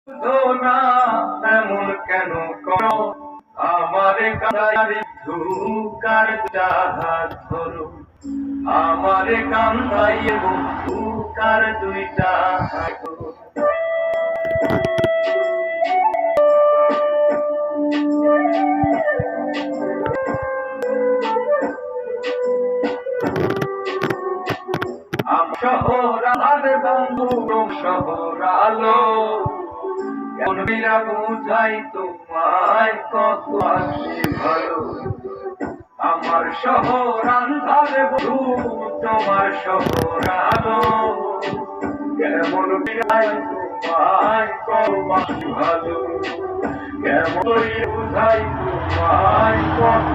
বুঝো না এমন কেন করো, আমারে কাঁদারে ধুকার হাত ধরো, আমারে কান্দাইয়ে ধুকার দুইটা হাত ধরো। শহর আর বন্ধু শহর আলো, কেমন মেরা বুঝাই তোমায় কত আসে ভালো। আমার শহর আন্ধার বধু, তোমার শহর আলো, কেমন মেরাই তোমায় কত আসে ভালো। কেমন বুঝাই তোমায় কত